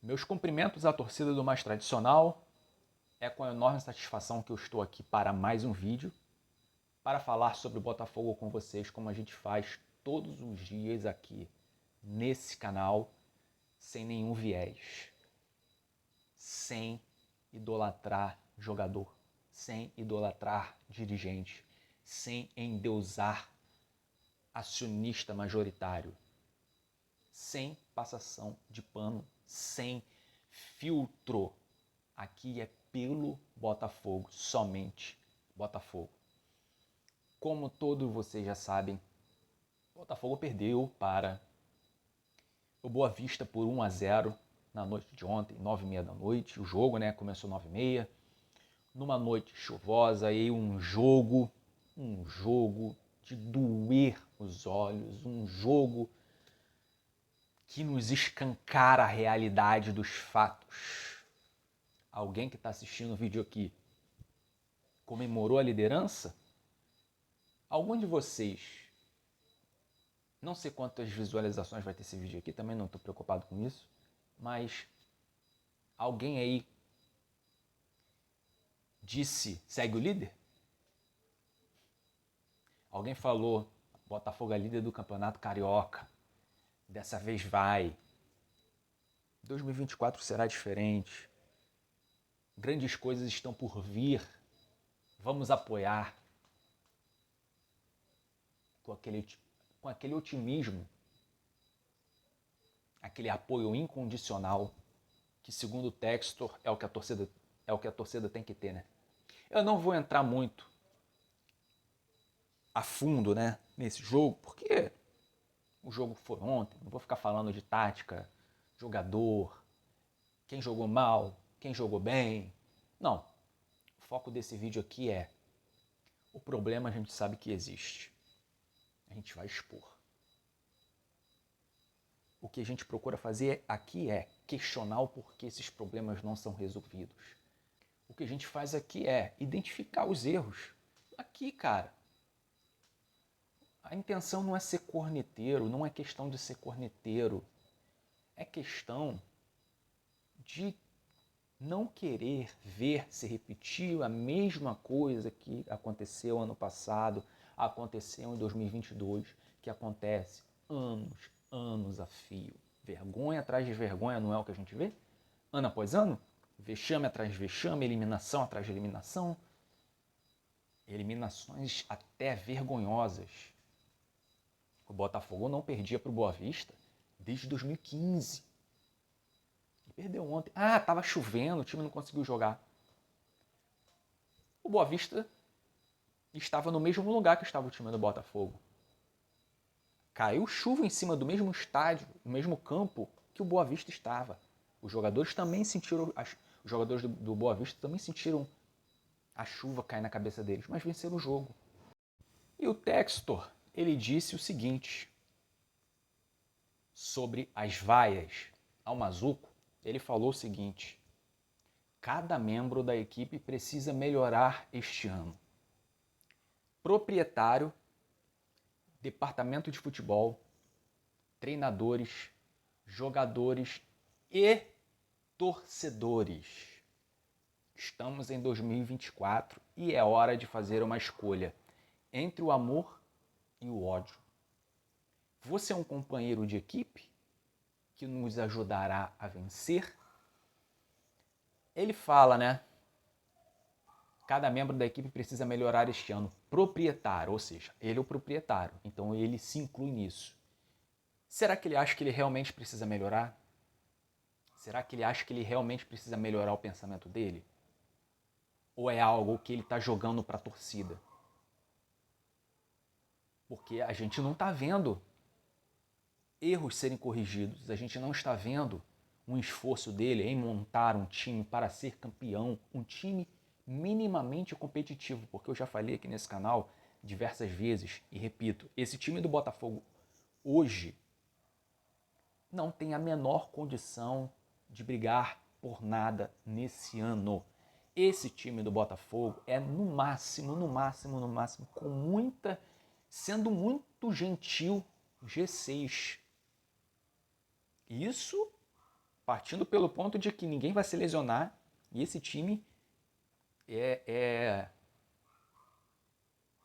Meus cumprimentos à torcida do mais tradicional. É com enorme satisfação que eu estou aqui para mais um vídeo, para falar sobre o Botafogo com vocês, como a gente faz todos os dias aqui nesse canal, sem nenhum viés, sem idolatrar jogador, sem idolatrar dirigente, sem endeusar acionista majoritário, sem passação de pano, sem filtro. Aqui é pelo Botafogo, somente Botafogo. Como todos vocês já sabem, o Botafogo perdeu para o Boa Vista por 1-0 na noite de ontem, 9h30 da noite. O jogo, começou 9h30, numa noite chuvosa e um jogo de doer os olhos, um jogo que nos escancara a realidade dos fatos. Alguém que está assistindo o vídeo aqui comemorou a liderança? Algum de vocês, não sei quantas visualizações vai ter esse vídeo aqui, também não estou preocupado com isso, mas alguém aí disse, segue o líder? Alguém falou, Botafogo é líder do Campeonato Carioca, dessa vez vai. 2024 será diferente. Grandes coisas estão por vir. Vamos apoiar. Com aquele otimismo, aquele apoio incondicional, que segundo o Textor é o que a torcida tem que ter, né? Eu não vou entrar muito a fundo, nesse jogo, porque o jogo foi ontem, não vou ficar falando de tática, jogador, quem jogou mal, quem jogou bem. Não. O foco desse vídeo aqui é o problema a gente sabe que existe. A gente vai expor. O que a gente procura fazer aqui é questionar o porquê esses problemas não são resolvidos. O que a gente faz aqui é identificar os erros. Aqui, cara, a intenção não é ser corneteiro, não é questão de ser corneteiro. É questão de não querer ver se repetir a mesma coisa que aconteceu ano passado, aconteceu em 2022, que acontece anos a fio. Vergonha atrás de vergonha não é o que a gente vê? Ano após ano? Vexame atrás de vexame, eliminação atrás de eliminação. Eliminações até vergonhosas. O Botafogo não perdia para o Boa Vista desde 2015. E perdeu ontem. Tava chovendo, o time não conseguiu jogar. O Boa Vista estava no mesmo lugar que estava o time do Botafogo. Caiu chuva em cima do mesmo estádio, no mesmo campo que o Boa Vista estava. Os jogadores também sentiram, os jogadores do Boa Vista também sentiram a chuva cair na cabeça deles, mas venceram o jogo. E o Textor, ele disse o seguinte sobre as vaias ao Mazuco. Ele falou o seguinte: cada membro da equipe precisa melhorar este ano. Proprietário, departamento de futebol, treinadores, jogadores e torcedores. Estamos em 2024 e é hora de fazer uma escolha entre o amor e o ódio. Você é um companheiro de equipe que nos ajudará a vencer? Ele fala, cada membro da equipe precisa melhorar este ano. Proprietário, ou seja, ele é o proprietário, então ele se inclui nisso. Será que ele acha que ele realmente precisa melhorar? Será que ele acha que ele realmente precisa melhorar o pensamento dele? Ou é algo que ele está jogando para a torcida? Porque a gente não está vendo erros serem corrigidos, a gente não está vendo um esforço dele em montar um time para ser campeão, um time minimamente competitivo, porque eu já falei aqui nesse canal diversas vezes e repito, esse time do Botafogo hoje não tem a menor condição de brigar por nada nesse ano. Esse time do Botafogo é no máximo, com sendo muito gentil, G6. Isso partindo pelo ponto de que ninguém vai se lesionar e esse time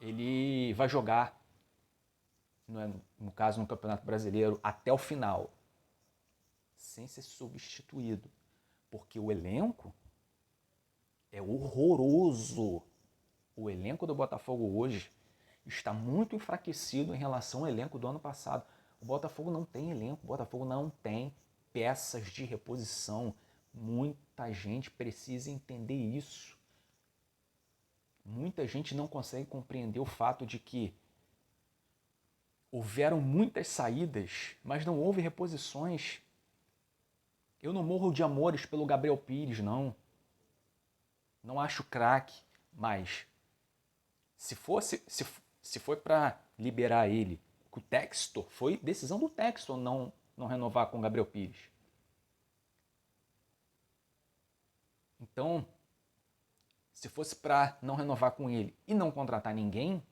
ele vai jogar, no caso no Campeonato Brasileiro, até o final, sem ser substituído, porque o elenco é horroroso. O elenco do Botafogo hoje está muito enfraquecido em relação ao elenco do ano passado. O Botafogo não tem elenco, o Botafogo não tem peças de reposição. Muita gente precisa entender isso. Muita gente não consegue compreender o fato de que houveram muitas saídas, mas não houve reposições. Eu não morro de amores pelo Gabriel Pires, não. Não acho craque, mas se foi para liberar ele, o Textor, foi decisão do Textor não renovar com o Gabriel Pires. Então, se fosse para não renovar com ele e não contratar ninguém,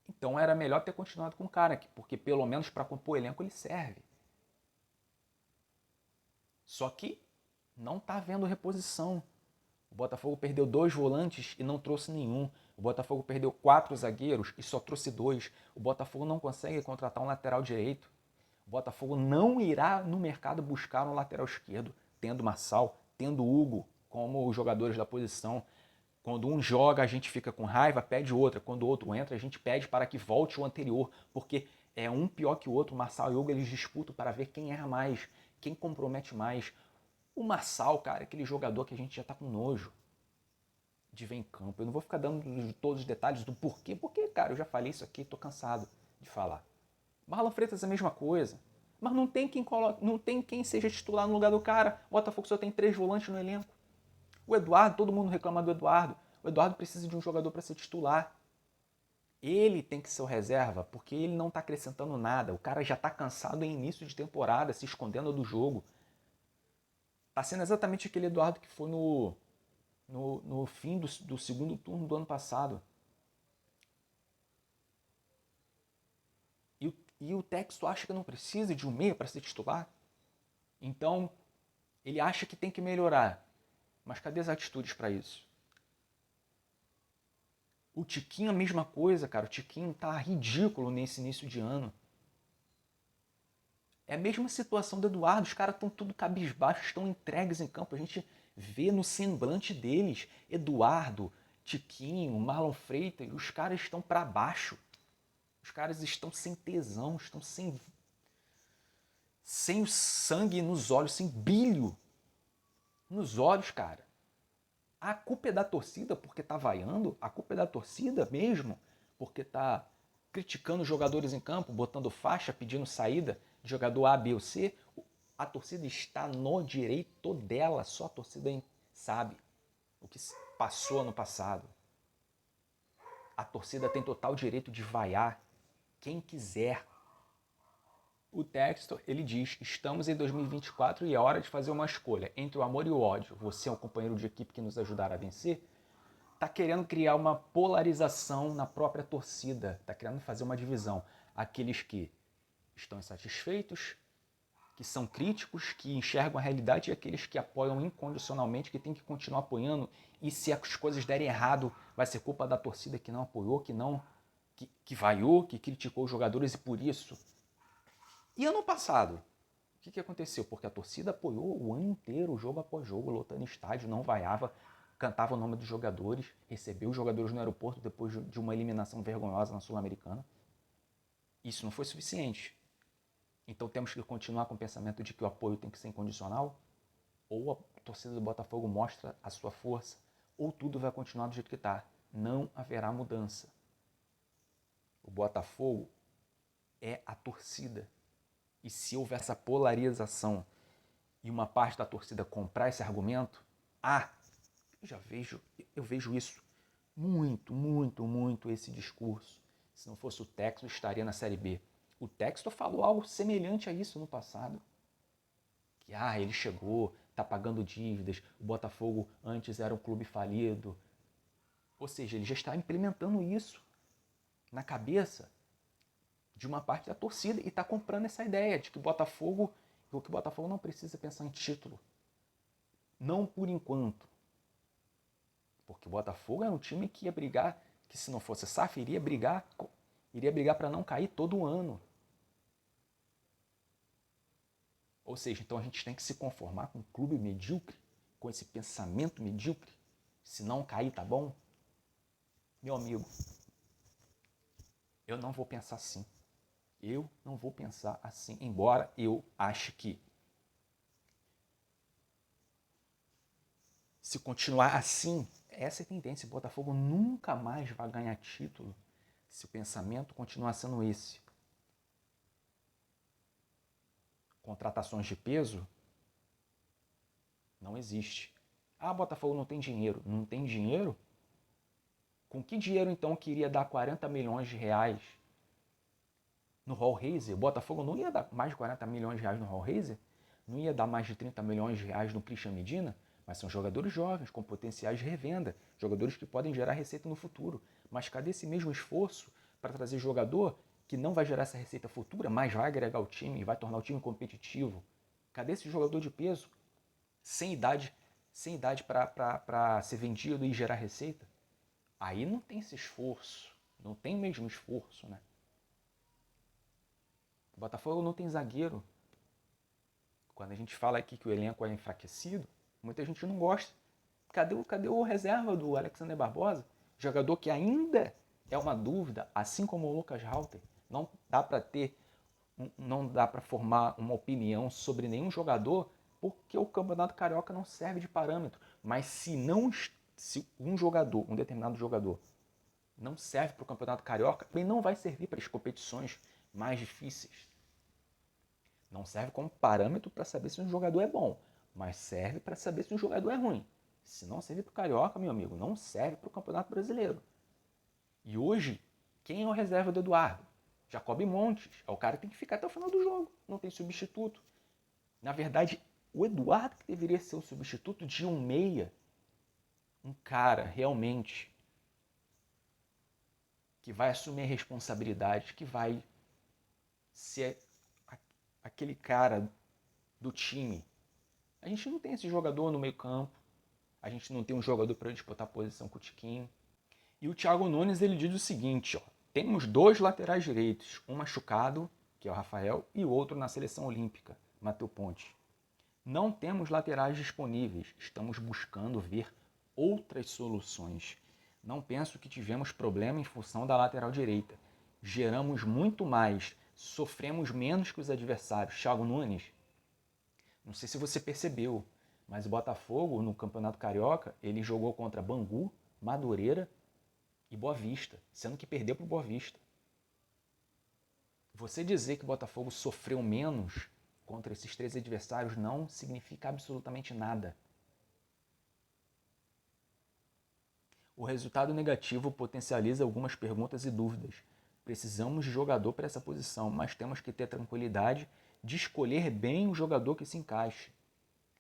então era melhor ter continuado com o cara, porque pelo menos para compor o elenco ele serve. Só que não está havendo reposição. O Botafogo perdeu 2 volantes e não trouxe nenhum. O Botafogo perdeu 4 zagueiros e só trouxe 2. O Botafogo não consegue contratar um lateral direito. O Botafogo não irá no mercado buscar um lateral esquerdo, tendo Marçal, tendo Hugo como os jogadores da posição. Quando um joga, a gente fica com raiva, pede outra. Quando o outro entra, a gente pede para que volte o anterior, porque é um pior que o outro. O Marçal e o Hugo, eles disputam para ver quem erra mais, quem compromete mais. O Marçal, cara, é aquele jogador que a gente já tá com nojo de ver em campo. Eu não vou ficar dando todos os detalhes do porquê, porque, cara, eu já falei isso aqui, tô cansado de falar. Marlon Freitas é a mesma coisa. Mas não tem quem seja titular no lugar do cara. O Botafogo só tem 3 volantes no elenco. O Eduardo, todo mundo reclama do Eduardo. O Eduardo precisa de um jogador para ser titular. Ele tem que ser o reserva, porque ele não está acrescentando nada. O cara já está cansado em início de temporada, se escondendo do jogo. Tá sendo exatamente aquele Eduardo que foi no fim do segundo turno do ano passado. E o Texto acha que não precisa de um meia para ser titular. Então, ele acha que tem que melhorar. Mas cadê as atitudes para isso? O Tiquinho, a mesma coisa, cara. O Tiquinho tá ridículo nesse início de ano. É a mesma situação do Eduardo. Os caras estão tudo cabisbaixos, estão entregues em campo. A gente vê no semblante deles. Eduardo, Tiquinho, Marlon Freitas, os caras estão para baixo. Os caras estão sem tesão, estão sem o sangue nos olhos, sem brilho nos olhos, cara. A culpa é da torcida porque tá vaiando? A culpa é da torcida mesmo porque tá criticando os jogadores em campo, botando faixa, pedindo saída de jogador A, B ou C? A torcida está no direito dela, só a torcida sabe o que passou no passado. A torcida tem total direito de vaiar quem quiser. O texto, ele diz: estamos em 2024 e é hora de fazer uma escolha entre o amor e o ódio. Você é um companheiro de equipe que nos ajudará a vencer? Tá querendo criar uma polarização na própria torcida, tá querendo fazer uma divisão. Aqueles que estão insatisfeitos, que são críticos, que enxergam a realidade, e aqueles que apoiam incondicionalmente, que tem que continuar apoiando, e se as coisas derem errado, vai ser culpa da torcida que não apoiou, que vaiou, que criticou os jogadores, e por isso. E ano passado, o que aconteceu? Porque a torcida apoiou o ano inteiro, jogo após jogo, lotando estádio, não vaiava, cantava o nome dos jogadores, recebeu os jogadores no aeroporto depois de uma eliminação vergonhosa na Sul-Americana. Isso não foi suficiente. Então temos que continuar com o pensamento de que o apoio tem que ser incondicional? Ou a torcida do Botafogo mostra a sua força, ou tudo vai continuar do jeito que está. Não haverá mudança. O Botafogo é a torcida. E se houver essa polarização e uma parte da torcida comprar esse argumento, eu vejo isso muito esse discurso. Se não fosse o Texto, estaria na Série B. O Texto falou algo semelhante a isso no passado. Que ele chegou, tá pagando dívidas, o Botafogo antes era um clube falido. Ou seja, ele já está implementando isso na cabeça de uma parte da torcida e está comprando essa ideia de que o Botafogo Porque o Botafogo não precisa pensar em título. Não por enquanto. Porque o Botafogo era um time que ia brigar, que se não fosse SAF, iria brigar para não cair todo ano. Ou seja, então a gente tem que se conformar com um clube medíocre, com esse pensamento medíocre. Se não cair, tá bom? Meu amigo, eu não vou pensar assim. Eu não vou pensar assim, embora eu ache que se continuar assim, essa é a tendência. O Botafogo nunca mais vai ganhar título se o pensamento continuar sendo esse. Contratações de peso não existe. Ah, Botafogo não tem dinheiro. Não tem dinheiro? Com que dinheiro então que iria dar 40 milhões de reais no Hall Raiser? O Botafogo não ia dar mais de 40 milhões de reais no Hall Raiser? Não ia dar mais de 30 milhões de reais no Christian Medina? Mas são jogadores jovens, com potenciais de revenda, jogadores que podem gerar receita no futuro. Mas cadê esse mesmo esforço para trazer jogador que não vai gerar essa receita futura, mas vai agregar o time e vai tornar o time competitivo? Cadê esse jogador de peso sem idade para ser vendido e gerar receita? Aí não tem esse esforço, não tem o mesmo esforço, né? O Botafogo não tem zagueiro. Quando a gente fala aqui que o elenco é enfraquecido, muita gente não gosta. Cadê o reserva do Alexander Barbosa? Jogador que ainda é uma dúvida, assim como o Lucas Halter. Não dá para formar uma opinião sobre nenhum jogador, porque o Campeonato Carioca não serve de parâmetro. Mas se um determinado jogador, não serve para o Campeonato Carioca, ele não vai servir para as competições mais difíceis. Não serve como parâmetro para saber se um jogador é bom, mas serve para saber se um jogador é ruim. Se não serve para o Carioca, meu amigo, não serve para o Campeonato Brasileiro. E hoje, quem é o reserva do Eduardo? Jacob Montes. É o cara que tem que ficar até o final do jogo. Não tem substituto. Na verdade, o Eduardo que deveria ser o substituto de um meia. Um cara, realmente, que vai assumir a responsabilidade, que vai ser aquele cara do time. A gente não tem esse jogador no meio campo. A gente não tem um jogador para disputar a posição com o Tiquinho. E o Thiago Nunes ele diz o seguinte, ó, temos dois laterais direitos, um machucado, que é o Rafael, e o outro na seleção olímpica, Matheus Ponte. Não temos laterais disponíveis, estamos buscando ver outras soluções. Não penso que tivemos problema em função da lateral direita. Geramos muito mais, sofremos menos que os adversários. Thiago Nunes, não sei se você percebeu, mas o Botafogo, no Campeonato Carioca, ele jogou contra Bangu, Madureira e Boa Vista, sendo que perdeu para o Boa Vista. Você dizer que o Botafogo sofreu menos contra esses três adversários não significa absolutamente nada. O resultado negativo potencializa algumas perguntas e dúvidas. Precisamos de jogador para essa posição, mas temos que ter tranquilidade de escolher bem o jogador que se encaixe.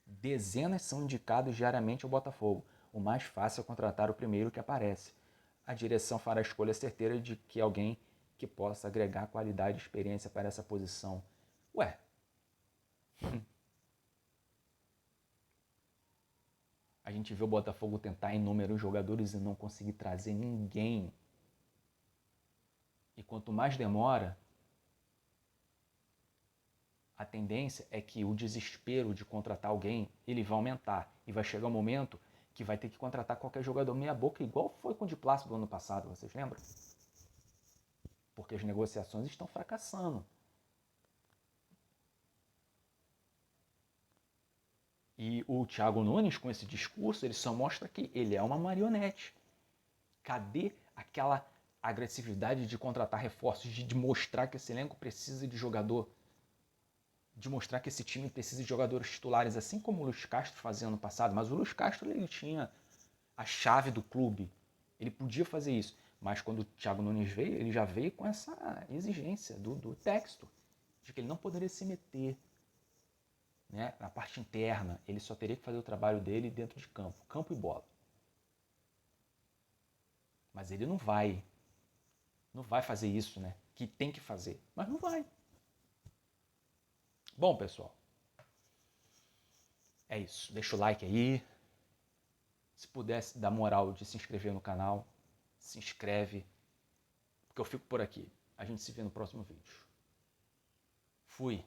Dezenas são indicados diariamente ao Botafogo. O mais fácil é contratar o primeiro que aparece. A direção fará a escolha certeira de que alguém que possa agregar qualidade e experiência para essa posição. Ué. A gente vê o Botafogo tentar inúmeros jogadores e não conseguir trazer ninguém. E quanto mais demora, a tendência é que o desespero de contratar alguém, ele vai aumentar. E vai chegar um momento que vai ter que contratar qualquer jogador meia boca, igual foi com o de Plácido ano passado, vocês lembram? Porque as negociações estão fracassando. E o Thiago Nunes, com esse discurso, ele só mostra que ele é uma marionete. Cadê aquela agressividade de contratar reforços, de mostrar que esse elenco precisa de jogador, de mostrar que esse time precisa de jogadores titulares, assim como o Luiz Castro fazia ano passado? Mas o Luiz Castro ele tinha a chave do clube, ele podia fazer isso. Mas quando o Thiago Nunes veio, ele já veio com essa exigência do texto, de que ele não poderia se meter, né, na parte interna. Ele só teria que fazer o trabalho dele dentro de campo, campo e bola. Mas ele não vai fazer isso, né? Que tem que fazer, mas não vai. Bom, pessoal, É isso. Deixa o like aí. Se pudesse dar moral de se inscrever no canal, se inscreve. Porque eu fico por aqui. A gente se vê no próximo vídeo. Fui.